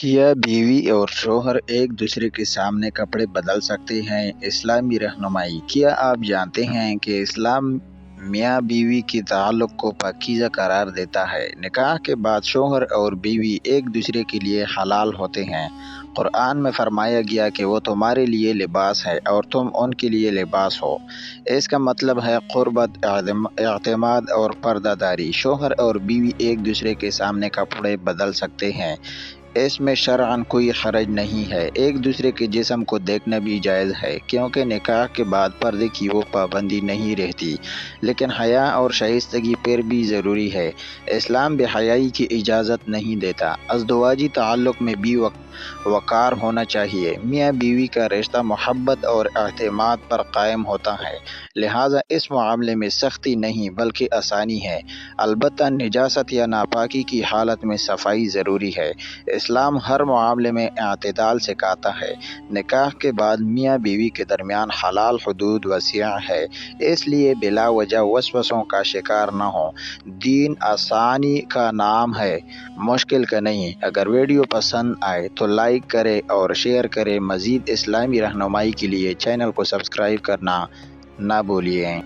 क्या बीवी और शौहर एक दूसरे के सामने कपड़े बदल सकते हैं? इस्लामी रहनुमाई। क्या आप जानते हैं कि इस्लाम मियाँ बीवी के ताल्लुक को पाकीज़ा करार देता है। निकाह के बाद शौहर और बीवी एक दूसरे के लिए हलाल होते हैं। कुरान में फरमाया गया कि वो तुम्हारे लिए लिबास है और तुम उनके लिए लिबास हो। इसका मतलब है क़ुर्बत, एतमाद और पर्दादारी। शौहर और बीवी एक दूसरे के सामने कपड़े बदल सकते हैं। इसमें शरअन कोई हरज नहीं है। एक दूसरे के जिस्म को देखना भी जायज़ है, क्योंकि निकाह के बाद पर्दे की वो पाबंदी नहीं रहती, लेकिन हया और शाइस्तगी फिर भी ज़रूरी है। इस्लाम बेहयाई की इजाज़त नहीं देता। अज़दवाजी ताल्लुक़ में भी वक़ार होना चाहिए। मियाँ बीवी का रिश्ता मोहब्बत और एतमाद पर कायम होता है, लिहाजा इस मामले में सख्ती नहीं बल्कि आसानी है। अलबत्ता निजासत या नापाकी की हालत में सफाई ज़रूरी है। इस्लाम हर मामले में अतदाल सिखाता है। निकाह के बाद मियाँ बीवी के दरमियान हलाल हुदूद वसीअ है, इसलिए बिला वजह वसवसों का शिकार न हो। दीन आसानी का नाम है, मुश्किल का नहीं। अगर वीडियो पसंद आए तो लाइक करें और शेयर करें। मज़ीद इस्लामी रहनुमाई के लिए चैनल को सब्सक्राइब करना ना भूलिए।